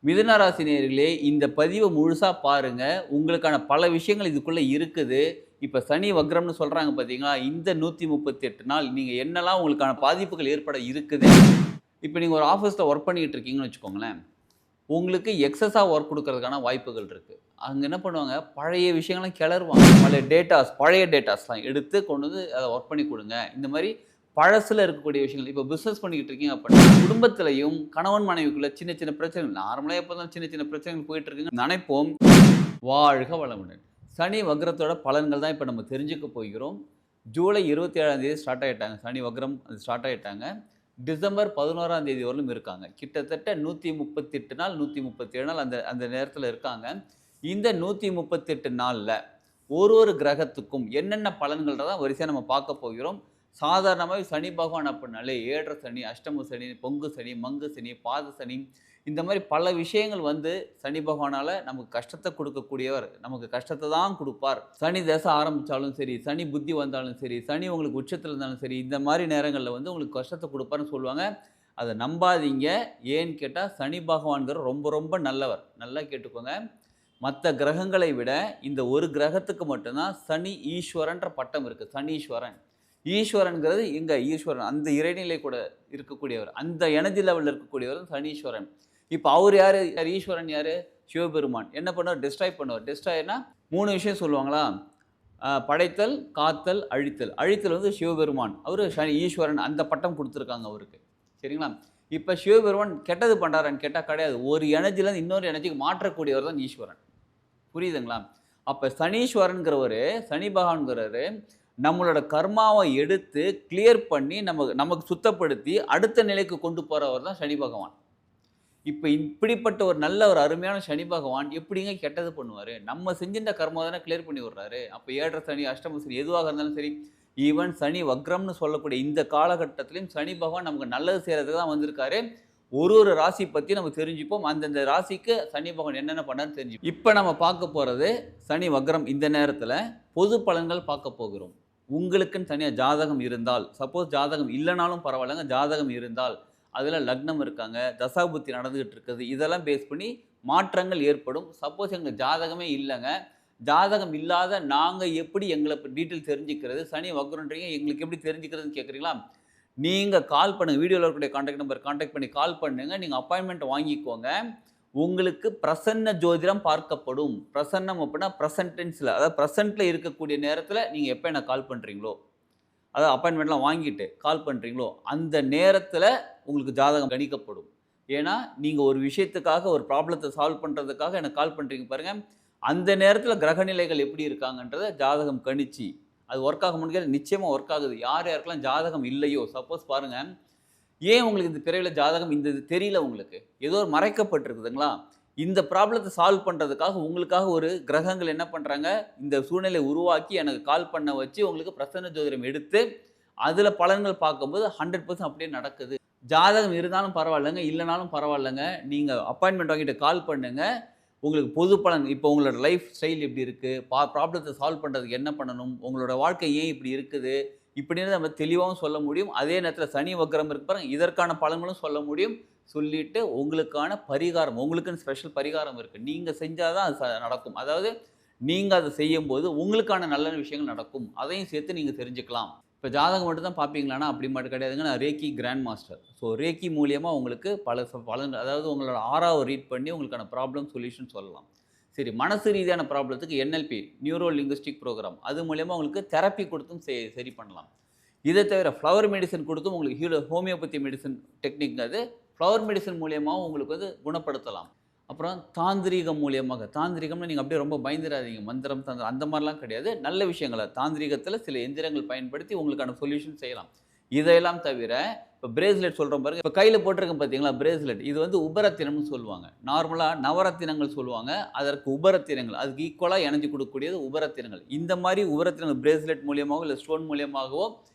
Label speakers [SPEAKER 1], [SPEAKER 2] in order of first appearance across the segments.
[SPEAKER 1] மிதுன ராசி நேயர்களே, இந்த பதிவ முழுசா பாருங்க. உங்களுக்கான பல விஷயங்கள் இதுக்குள்ள இருக்குது. இப்ப சனி வக்ரம்னு சொல்றாங்க பார்த்தீங்களா? இந்த 138 நாள் நீங்க என்னலாம் உங்களுக்கான பாதிப்புகள் ஏற்பட இருக்குது. இப்ப நீங்க ஒரு ஆஃபீஸ்ல வொர்க் பண்ணிட்டு இருக்கீங்கன்னு வச்சுக்கோங்களேன். உங்களுக்கு எக்ஸஸா வொர்க் குடுக்கறதுக்கான வாய்ப்புகள் இருக்கு. அங்க என்ன பண்ணுவாங்க, பழைய விஷயங்கள்லாம் கிளறுவாங்க. பழைய டேட்டாஸ்லாம் எடுத்து கொண்டு வந்து அத வொர்க் பண்ணி குடுங்க. இந்த மாரி பழசுல இருக்கக்கூடிய விஷயங்கள். இப்ப பிசினஸ் பண்ணிக்கிட்டு இருக்கீங்க அப்படின்னா, குடும்பத்திலயும் கணவன் மனைவிக்குள்ள சின்ன சின்ன பிரச்சனைகள் நார்மலா எப்போதும் சின்ன சின்ன பிரச்சனைகள் போயிட்டு இருக்குன்னு நெனைப்போம். வாழ்க வளமுடன். சனி வக்ரத்தோட பலன்கள் தான் இப்ப நம்ம தெரிஞ்சுக்க போகிறோம். ஜூலை 27ஆம் தேதி ஸ்டார்ட் ஆயிட்டாங்க. சனி வக்ரம் அது ஸ்டார்ட் ஆயிட்டாங்க. டிசம்பர் 11ஆம் தேதி வரலும் இருக்காங்க. கிட்டத்தட்ட 138 நாள், 137 நாள் அந்த அந்த நேரத்தில இருக்காங்க. இந்த 138 நாள்ல ஒரு கிரகத்துக்கும் என்னென்ன பலன்கள்ன்றத வரிசையா நம்ம பார்க்க போகிறோம். சாதாரணமாவே சனி பகவான் அப்படின்னாலே ஏழரை சனி, அஷ்டம சனி, பொங்கு சனி, மங்கு சனி, பாத சனி இந்த மாரி பல விஷயங்கள் வந்து சனி பகவானால நமக்கு கஷ்டத்த குடுக்கக்கூடியவர். நமக்கு கஷ்டத்த தான் குடுப்பார். சனி தசை ஆரம்பிச்சாலும் சரி, சனி புத்தி வந்தாலும் சரி, சனி உங்களுக்கு உச்சத்தில இருந்தாலும் சரி, இந்த மாரி நேரங்கள்ல வந்து உங்களுக்கு கஷ்டத்த குடுப்பார்ன்னு சொல்லுவாங்க. அத நம்பாதீங்க. ஏன்னு கேட்டா, சனி பகவான்கிறவர் ரொம்ப ரொம்ப நல்லவர். நல்லா கேட்டுக்கோங்க. மத்த கிரகங்களை விட இந்த ஒரு கிரகத்துக்கு மட்டும் தான் சனி ஈஸ்வரன்ற பட்டம் இருக்கு. சனீஸ்வரன். ஈஸ்வரன்கிறது எங்க ஈஸ்வரன். அந்த இறைநிலை கூட இருக்கக்கூடியவர். அந்த எனர்ஜி லெவல்ல இருக்கக்கூடியவர் சனீஸ்வரன். இப்ப அவரு யாரு? ஈஸ்வரன் யாரு? சிவபெருமான். என்ன பண்ணுவார்? டெஸ்ட்ராய் பண்ணுவார். டெஸ்ட்ராய்னா 3 விஷயம் சொல்லுவாங்களா? படைத்தல், காத்தல், அழித்தல். அழித்தல் வந்து சிவபெருமான். அவரு ஈஸ்வரன் அந்த பட்டம் குடுத்துருக்காங்க அவருக்கு. சரிங்களா? இப்ப சிவபெருமான் கெட்டது பண்றாரான்னு கேட்டா கிடையாது. ஒரு எனர்ஜிலருந்து இன்னொரு எனர்ஜிக்கு மாற்றக்கூடியவர் தான் ஈஸ்வரன். புரியுதுங்களா? அப்ப சனீஸ்வரன்கிறவரு, சனி பகவான்கிறவரு நம்மளோட கர்மாவ எடுத்து கிளியர் பண்ணி நமக்கு சுத்தப்படுத்தி அடுத்த நிலைக்கு கொண்டு போறவர் தான் சனி பகவான். இப்ப இப்படிப்பட்ட ஒரு நல்ல ஒரு அருமையான சனி பகவான் எப்படிங்க கெட்டது பண்ணுவாரு? நம்ம செஞ்சிருந்த கர்மாவ தானே கிளியர் பண்ணி விடுறாரு. அப்ப 7 சனி, அஷ்டம சனி எதுவாக இருந்தாலும் சரி, ஈவன் சனி வக்ரம்னு சொல்லக்கூடிய இந்த காலகட்டத்திலும் சனி பகவான் நமக்கு நல்லது செய்றதுக்கு தான் வந்திருக்காரு. ஒரு ராசி பத்தி நம்ம தெரிஞ்சுப்போம். அந்தந்த ராசிக்கு சனி பகவான் என்னென்ன பண்ணாருன்னு தெரிஞ்சுப்போம். இப்ப நம்ம பார்க்க போறது சனி வக்ரம் இந்த நேரத்துல பொது பலன்கள் பார்க்க போகிறோம். உங்களுக்குன்னு தனியா ஜாதகம் இருந்தால், சப்போஸ் ஜாதகம் இல்லனாலும் பரவாயில்லங்க. ஜாதகம் இருந்தால் அதில லக்னம் இருக்காங்க, தசாபுத்தி நடந்துகிட்டு இருக்குது. இதெல்லாம் பேஸ் பண்ணி மாற்றங்கள் ஏற்படும். சப்போஸ் எங்களுக்கு ஜாதகமே இல்லங்க. ஜாதகம் இல்லாத நாங்க எப்படி எங்கள டீட்டெயில் தெரிஞ்சுக்கிறது? சனி வக்ரம்ன்றீங்க எங்களுக்கு எப்படி தெரிஞ்சுக்கிறதுன்னு கேட்குறீங்களா? நீங்க கால் பண்ணுங்க. வீடியோல இருக்கக்கூடிய கான்டாக்ட் நம்பர் கான்டாக்ட் பண்ணி கால் பண்ணுங்க. நீங்க அப்பாயின்ட்மென்ட் வாங்கிக்கோங்க. உங்களுக்கு பிரசன்ன ஜோதிடம் பார்க்கப்படும். பிரசன்னம் அப்படின்னா பிரசன்ட் டென்ஸ்ல அதாவது பிரசன்ட்ல இருக்கக்கூடிய நேரத்தில நீங்க எப்ப எனக்கு கால் பண்றீங்களோ அதாவது அப்பாயின்ட்மெண்ட்லாம் வாங்கிட்டு கால் பண்ணுறீங்களோ, அந்த நேரத்தில உங்களுக்கு ஜாதகம் கணிக்கப்படும். ஏன்னா, நீங்க ஒரு விஷயத்துக்காக ஒரு ப்ராப்ளத்த சால்வ் பண்றதுக்காக எனக்கு கால் பண்றீங்க பாருங்க. அந்த நேரத்தில கிரக நிலைகள் எப்படி இருக்காங்கன்றத ஜாதகம் கணிச்சு, அது ஒர்க் ஆகுமான்னு கேட்டா நிச்சயமா ஒர்க் ஆகுது. யாருக்கெல்லாம் ஜாதகம் இல்லையோ, சப்போஸ் பாருங்க, ஏன் உங்களுக்கு இந்த பிறவில ஜாதகம் இந்த இது தெரியல உங்களுக்கு? ஏதோ ஒரு மறைக்கப்பட்டிருக்குதுங்களா? இந்த ப்ராப்ளத்த சால்வ் பண்றதுக்காக உங்களுக்காக ஒரு கிரகங்கள் என்ன பண்றாங்க, இந்த சூழ்நிலைய உருவாக்கி எனக்கு கால் பண்ண வச்சு உங்களுக்கு பிரசன்ன ஜோதிடம் எடுத்து, அதில பலன்கள் பார்க்கும்போது 100% அப்படியே நடக்குது. ஜாதகம் இருந்தாலும் பரவாயில்லங்க, இல்லனாலும் பரவாயில்லங்க. நீங்க அப்பாயின்ட்மென்ட் வாங்கிட்டு கால் பண்ணுங்க. உங்களுக்கு பொது பலன் இப்போ உங்களோட லைஃப் ஸ்டைல் எப்படி இருக்கு? ப்ராப்ளத்த சால்வ் பண்றதுக்கு என்ன பண்ணணும்? உங்களோட வாழ்க்கை ஏன் இப்படி இருக்குது? இப்படின்னு நம்ம தெளிவாவும் சொல்ல முடியும். அதே நேரத்தில சனி வக்ரம் இருக்கு பாருங்க, இதற்கான பலன்களும் சொல்ல முடியும். சொல்லிட்டு உங்களுக்கான பரிகாரம், உங்களுக்குன்னு ஸ்பெஷல் பரிகாரம் இருக்கு. நீங்க செஞ்சா தான் அது நடக்கும். அதாவது நீங்க அத செய்யும்போது உங்களுக்கான நல்ல விஷயங்கள் நடக்கும். அதையும் சேர்த்து நீங்க தெரிஞ்சுக்கலாம். இப்ப ஜாதகம் மட்டும் தான் பார்ப்பீங்களான்னா, அப்படி மட்டும் கிடையாதுங்க. நான் ரேக்கி கிராண்ட் மாஸ்டர். ஸோ ரேக்கி மூலியமா உங்களுக்கு பல பலன் அதாவது உங்களோட ஆராவ ரீட் பண்ணி உங்களுக்கான ப்ராப்ளம் சொல்யூஷன் சொல்லலாம். சரி, மனசு ரீதியான ப்ராப்ளத்துக்கு NLP நியூரோ லிங்குஸ்டிக் புரோகிராம். அது மூலியமா உங்களுக்கு தெரப்பி குடுத்தும் சரி பண்ணலாம். இத தவிர ஃப்ளவர் மெடிசின் குடுத்தும் உங்களுக்கு ஹோமியோபதி மெடிசின் டெக்னிக் அது. ஃப்ளவர் மெடிசின் மூலியமாவும் உங்களுக்கு வந்து குணப்படுத்தலாம். அப்புறம் தாந்திரீகம் மூலியமாக தாந்திரீகம்னா நீங்க அப்படியே ரொம்ப பயந்துராதீங்க. மந்திரம், தந்திரம் அந்த மாரிலாம் கிடையாது. நல்ல விஷயங்கள தாந்திரீகத்தில சில எந்திரங்கள் பயன்படுத்தி உங்களுக்கான சொல்யூஷன் செய்யலாம். இதையெல்லாம் தவிர இப்ப பிரேஸ்லெட் சொல்றோம் பாருங்க. இப்ப கையில போட்டிருக்கேன் பார்த்தீங்களா பிரேஸ்லெட். இது வந்து உபரத்தினம்னு சொல்லுவாங்க. நார்மலா நவரத்தினங்கள் சொல்லுவாங்க. அதற்கு உபரத்தினங்கள். அதுக்கு ஈக்குவலா எனர்ஜி குடுக்கக்கூடியது உபரத்தினங்கள். இந்த மாரி உபரத்தினங்கள் பிரேஸ்லெட் மூலியமாவோ, இல்ல ஸ்டோன் மூலியமாகவோ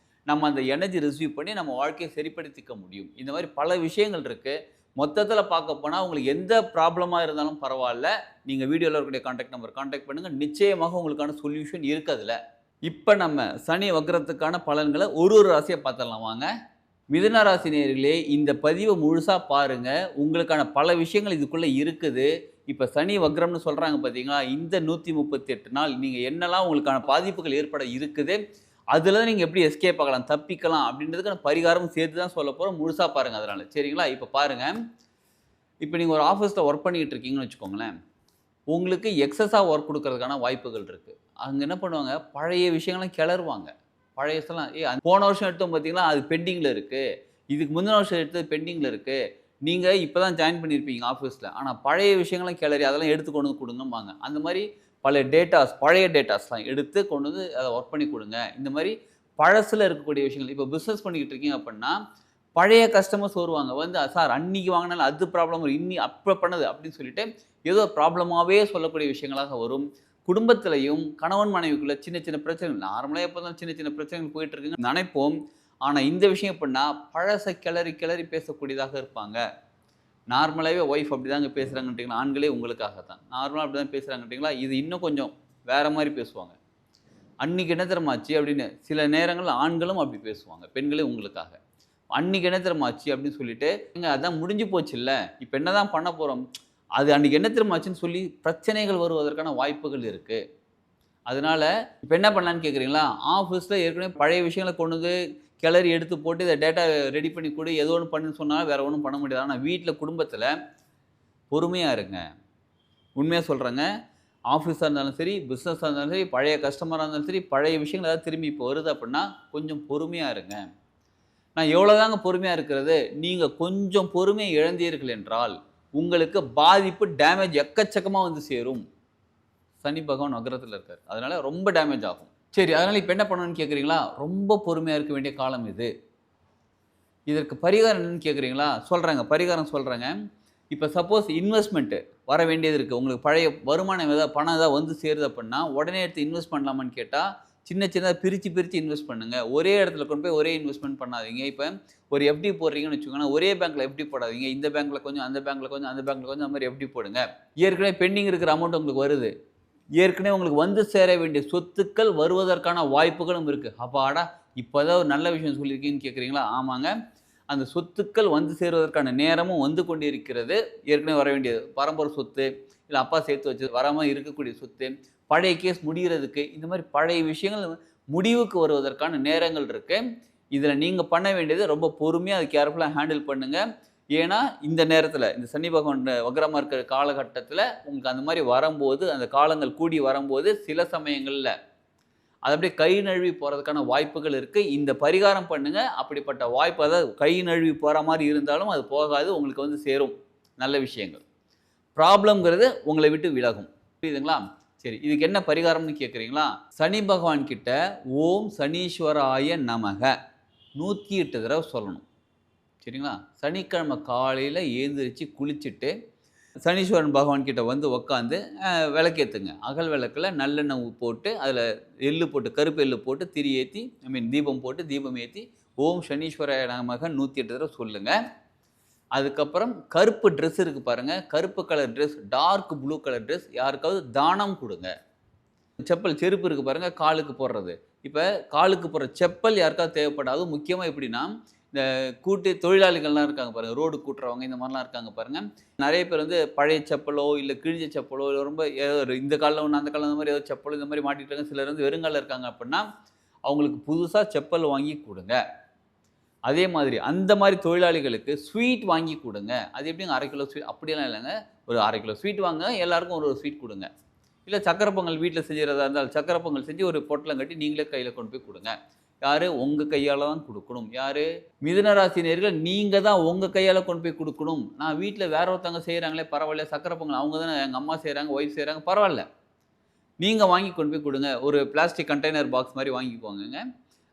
[SPEAKER 1] நம்ம அந்த எனர்ஜி ரிசீவ் பண்ணி நம்ம வாழ்க்கைய சரிப்படுத்திக்க முடியும். இந்த மாரி பல விஷயங்கள் இருக்கு. மொத்தத்தில பார்க்க போனா உங்களுக்கு எந்த ப்ராப்ளமா இருந்தாலும் பரவால்ல. நீங்க வீடியோல இருக்கக்கூடிய கான்டாக்ட் நம்பர் கான்டாக்ட் பண்ணுங்க. நிச்சயமாக உங்களுக்கான சொல்யூஷன் இருக்கு அதுல. இப்ப நம்ம சனி வக்ரத்துக்கான பலன்கள ஒரு ராசியா பார்த்துடலாம் வாங்க. மிதுன ராசி நேயர்களே, இந்த பதிவ முழுசா பாருங்க. உங்களுக்கான பல விஷயங்கள் இதுக்குள்ள இருக்குது. இப்ப சனி வக்ரம்னு சொல்றாங்க பார்த்தீங்களா? இந்த 138 நாள் நீங்க என்னலாம் உங்களுக்கான பாதிப்புகள் ஏற்பட இருக்குது. அதுல நீங்க எப்படி எஸ்கேப் ஆகலாம், தப்பிக்கலாம் அப்படின்றதுக்கான பரிகாரமும் சேர்த்து தான் சொல்லப் போறோம். முழுசா பாருங்க அதனால. சரிங்களா? இப்ப பாருங்க. இப்ப நீங்க ஒரு ஆஃபீஸ்ல ஒர்க் பண்ணிக்கிட்டு இருக்கீங்கன்னு வச்சுக்கோங்களேன். உங்களுக்கு எக்ஸஸா ஒர்க் குடுக்கறதுக்கான வாய்ப்புகள் இருக்கு. அங்க என்ன பண்ணுவாங்க, பழைய விஷயங்கள்லாம் கிளறுவாங்க. பழையசெல்லாம் போன வருஷம் எடுத்தோம் பார்த்தீங்களா, அது பெண்டிங்ல இருக்கு. இதுக்கு முந்தின வருஷம் எடுத்தது பெண்டிங்ல இருக்கு. நீங்க இப்ப தான் ஜாயின் பண்ணியிருப்பீங்க ஆஃபீஸ்ல. ஆனா பழைய விஷயங்கள்லாம் கிளறி அதெல்லாம் எடுத்து கொண்டு வந்து குடுங்கம்பாங்க. அந்த மாரி பல டேட்டாஸ், பழைய டேட்டாஸ்லாம் எடுத்து கொண்டு வந்து அத ஒர்க் பண்ணி குடுங்க. இந்த மாரி பழசுல இருக்கக்கூடிய விஷயங்கள். இப்ப பிசினஸ் பண்ணிக்கிட்டு இருக்கீங்க அப்படின்னா, பழைய கஸ்டமர்ஸ் வருவாங்க. வந்து சார் அன்னைக்கு வாங்குனேன்ல அது ப்ராப்ளம் அப்ப பண்ணது அப்படின்னு சொல்லிட்டு, ஏதோ ப்ராப்ளமாவே சொல்லக்கூடிய விஷயங்களாக வரும். குடும்பத்திலயும் கணவன் மனைவிக்குள்ள சின்ன சின்ன பிரச்சனைகள் நார்மலா எப்போதும் சின்ன சின்ன பிரச்சனைகள் போயிட்டு இருக்குன்னு நினைப்போம். ஆனா இந்த விஷயம் எப்படின்னா, பழச கிளறி கிளறி பேசக்கூடியதாக இருப்பாங்க. நார்மலாவே ஒய்ஃப் அப்படிதாங்க பேசுறாங்கன்றீங்களா, ஆண்களே உங்களுக்காக தான். நார்மலா அப்படிதான் பேசுறாங்கன்றீங்களா, இது இன்னும் கொஞ்சம் வேற மாரி பேசுவாங்க. "அன்னைக்கு என்ன தெரியுமா ஆச்சு?" அப்படின்னு. சில நேரங்கள்ல ஆண்களும் அப்படி பேசுவாங்க. பெண்களே உங்களுக்காக. "அன்னைக்கு என்ன தெரியுமா ஆச்சு?" அப்படின்னு சொல்லிட்டு, "ஏங்க அதான் முடிஞ்சு போச்சுல்ல. இப்ப என்னதான் பண்ண போறோம்?" அது அன்னைக்கு என்ன தெரியுமா ஆச்சுன்னு சொல்லி பிரச்சனைகள் வருவதற்கான வாய்ப்புகள் இருக்கு. அதனால இப்ப என்ன பண்ணலான்னு கேட்கிறீங்களா? ஆஃபீஸ்ல ஏற்கனவே பழைய விஷயங்கள கொண்டு வந்து கிளறி எடுத்து போட்டு இத டேட்டா ரெடி பண்ணி குடு, ஏதோ ஒண்ணு பண்ணுன்னு சொன்னா வேற ஒண்ணும் பண்ண முடியாது. ஆனா வீட்ல, குடும்பத்தில பொறுமையா இருங்க. உண்மையா சொல்றேங்க. ஆஃபீஸா இருந்தாலும் சரி, பிசினஸா இருந்தாலும் சரி, பழைய கஸ்டமரா இருந்தாலும் சரி, பழைய விஷயங்கள் ஏதாவது திரும்பி இப்போ வருது அப்படின்னா, கொஞ்சம் பொறுமையா இருங்க. நான் எவ்வளோதாங்க பொறுமையா இருக்கிறது? நீங்க கொஞ்சம் பொறுமையை இழந்தீர்கள் என்றால், உங்களுக்கு பாதிப்பு, டேமேஜ் எக்கச்சக்கமா வந்து சேரும். சனி பகவான் வக்ரத்தில இருக்காரு. அதனால ரொம்ப டேமேஜ் ஆகும். சரி, அதனால இப்ப என்ன பண்ணணும்னு கேட்கிறீங்களா? ரொம்ப பொறுமையா இருக்க வேண்டிய காலம் இது. இதற்கு பரிகாரம் என்னன்னு கேட்கிறீங்களா? சொல்றேங்க. பரிகாரம் சொல்றேங்க. இப்ப சப்போஸ் இன்வெஸ்ட்மென்ட் வர வேண்டியது இருக்கு. உங்களுக்கு பழைய வருமானம் ஏதாவது பணம் ஏதாவது வந்து சேருது அப்படின்னா, உடனே எடுத்து இன்வெஸ்ட் பண்ணலாமான்னு கேட்டா, சின்ன சின்னதா பிரிச்சு பிரிச்சு இன்வெஸ்ட் பண்ணுங்க. ஒரே இடத்துல கொண்டு போய் ஒரே இன்வெஸ்ட்மென்ட் பண்ணாதீங்க. இப்ப ஒரு எஃப்டி போடுறீங்கன்னு வச்சுக்கோங்களேன், ஒரே பேங்க்ல எஃப்டி போடாதீங்க. இந்த பேங்க்ல கொஞ்சம், அந்த பேங்க்ல கொஞ்சம், அந்த பேங்க்ல கொஞ்சம் அந்த மாரி எஃப்டி போடுங்க. ஏற்கனவே பெண்டிங் இருக்கிற அமௌண்ட் உங்களுக்கு வருது. ஏற்கனவே உங்களுக்கு வந்து சேர வேண்டிய சொத்துக்கள் வருவதற்கான வாய்ப்புகளும் இருக்கு. அப்பாடா! இப்பதான் ஒரு நல்ல விஷயம் சொல்லியிருக்கீங்கன்னு கேட்கிறீங்களா? ஆமாங்க. அந்த சொத்துக்கள் வந்து சேருவதற்கான நேரமும் வந்து கொண்டிருக்கிறது. ஏற்கனவே வர வேண்டியது பரம்பரை சொத்து, இல்ல அப்பா சேர்த்து வச்சது, வராம இருக்கக்கூடிய சொத்து, பழைய கேஸ் முடியறதுக்கு, இந்த மாரி பழைய விஷயங்கள் முடிவுக்கு வருவதற்கான நேரங்கள் இருக்கு. இதுல நீங்க பண்ண வேண்டியது ரொம்ப பொறுமையா அத கேர்ஃபுல்லா ஹேண்டில் பண்ணுங்க. ஏன்னா, இந்த நேரத்தில இந்த சனி பகவான் வக்ரமா இருக்கிற காலகட்டத்தில உங்களுக்கு அந்த மாரி வரம்போது, அந்த காலங்கள் கூடி வரம்போது, சில சமயங்கள்ல அது அப்படியே கை நழுவி போறதுக்கான வாய்ப்புகள் இருக்கு. இந்த பரிகாரம் பண்ணுங்க. அப்படிப்பட்ட வாய்ப்பு அதாவது கை நழுவி போற மாரி இருந்தாலும் அது போகாது. உங்களுக்கு வந்து சேரும். நல்ல விஷயங்கள். ப்ராப்ளம்ங்கிறது உங்கள விட்டு விலகும். புரியுதுங்களா? சரி. இதுக்கு என்ன பரிகாரம்னு கேட்கிறீங்களா? சனி பகவான் கிட்ட ஓம் சனீஸ்வராய நமக 108 தடவ சொல்லணும். சரிங்களா? சனிக்கிழமை காலையில எழுந்திரிச்சு குளிச்சுட்டு, சனீஸ்வரன் பகவான் கிட்ட வந்து உட்காந்து விளக்கேத்துங்க. அகல் விளக்குல நல்லெண்ணெய் போட்டு, அதில எள்ளு போட்டு, கருப்பு எள்ளு போட்டு திரி ஏத்தி, தீபம் போட்டு, தீபம் ஏத்தி, ஓம் சனீஸ்வராய நமக 108 தடவ சொல்லுங்க. அதுக்கப்புறம் கருப்பு ட்ரெஸ் இருக்கு பாருங்க. கருப்பு colour dress, dark blue colour dress யாருக்காவது தானம் குடுங்க. செப்பல் செருப்பு இருக்கு பாருங்க, காலுக்கு போடுறது. இப்ப காலுக்கு போடுற செப்பல் யாருக்காவது தேவைப்படும். அதுவும் முக்கியமா எப்படின்னா, இந்த கூட்டு தொழிலாளிகள்லாம் இருக்காங்க பாருங்க. ரோடு கூட்டுறவங்க இந்த மாரிலாம் இருக்காங்க பாருங்க. நெறைய பேர் வந்து பழைய செப்பலோ, இல்ல கிழிஞ்ச செப்பலோ, இல்ல ரொம்ப ஏதோ ஒரு இந்த கால்ல ஒண்ணு, அந்த கால்ல அந்த மாரி ஏதோ செப்பலோ இந்த மாரி மாட்டிட்டு இருக்காங்க. சிலர் வந்து வெறுங்கால்ல இருக்காங்க அப்படின்னா, அவங்களுக்கு புதுசா செப்பல் வாங்கி குடுங்க. அதே மாதிரி அந்த மாரி தொழிலாளிகளுக்கு ஸ்வீட் வாங்கி குடுங்க. அது எப்படிங்க 1/2 கிலோ ஸ்வீட் அப்படியெல்லாம் இல்லங்க. ஒரு 1/2 கிலோ ஸ்வீட் வாங்குங்க. எல்லாருக்கும் ஒரு ஒரு ஸ்வீட் குடுங்க. இல்ல சர்க்கரை பொங்கல் வீட்ல செய்றதா இருந்தால், சர்க்கரை பொங்கல் செஞ்சு ஒரு பொட்டலம் கட்டி நீங்களே கையில கொண்டு போய் குடுங்க. யாரு? உங்க கையால தான் குடுக்கணும். யாரு? மிதுன ராசி நேயர்கள் நீங்க தான் உங்க கையால கொண்டு போய் குடுக்கணும். நான் வீட்ல வேற ஒருத்தவங்க செய்றாங்களே பரவாயில்லையே, சர்க்கரை பொங்கல் அவங்க தானே எங்க அம்மா செய்றாங்க, ஒய்ஃப் செய்றாங்க பரவால்ல. நீங்க வாங்கி கொண்டு போய் குடுங்க. ஒரு பிளாஸ்டிக் கண்டெய்னர் பாக்ஸ் மாரி வாங்கிக்கோங்கங்க.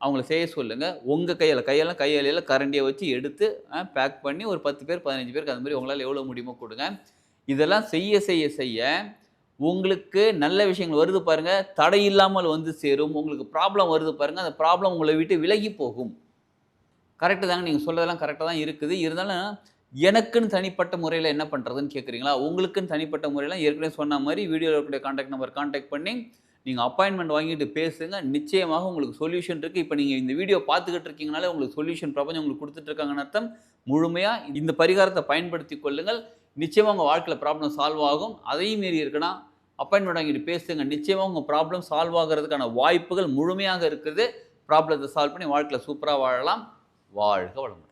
[SPEAKER 1] அவங்கள செய்ய சொல்லுங்க. உங்க கையால கையாலையில கரண்டிய வச்சு எடுத்து பேக் பண்ணி ஒரு 10 பேர், 15 பேருக்கு அந்த மாரி உங்களால எவ்வளோ முடியுமோ குடுங்க. இதெல்லாம் செய்ய உங்களுக்கு நல்ல விஷயங்கள் வருது பாருங்க. தடை இல்லாமல் வந்து சேரும். உங்களுக்கு ப்ராப்ளம் வருது பாருங்க. அந்த ப்ராப்ளம் உங்கள விட்டு விலகி போகும். கரெக்ட்டு தாங்க. நீங்க சொல்றதெல்லாம் கரெக்ட்டா தான் இருக்குது. இருந்தாலும் எனக்குன்னு தனிப்பட்ட முறையில என்ன பண்றதுன்னு கேட்கிறீங்களா? உங்களுக்குன்னு தனிப்பட்ட முறையில ஏற்கனவே சொன்ன மாரி வீடியோல இருக்கக்கூடிய கான்டாக்ட் நம்பர் கான்டாக்ட் பண்ணி, நீங்க அப்பாயின்ட்மென்ட் வாங்கிட்டு பேசுங்க. நிச்சயமாக உங்களுக்கு சொல்யூஷன் இருக்கு. இப்ப நீங்க இந்த வீடியோ பார்த்துக்கிட்டு இருக்கீங்கனாலே உங்களுக்கு சொல்யூஷன் பிரபஞ்சம் உங்களுக்கு குடுத்துட்டு இருக்காங்கன்னு அர்த்தம். முழுமையா இந்த பரிகாரத்த பயன்படுத்திக் கொள்ளுங்கள். நிச்சயமா உங்க வாழ்க்கையில ப்ராப்ளம் சால்வ் ஆகும். அதையும் மீறி இருக்குன்னா, அப்பாயின்ட்மென்ட் வாங்கிட்டு பேசுங்க. நிச்சயமா உங்க ப்ராப்ளம் சால்வ் ஆகுறதுக்கான வாய்ப்புகள் முழுமையாக இருக்குது. ப்ராப்ளத்த சால்வ் பண்ணி வாழ்க்கையில சூப்பரா வாழலாம். வாழ்க வளமுடன்.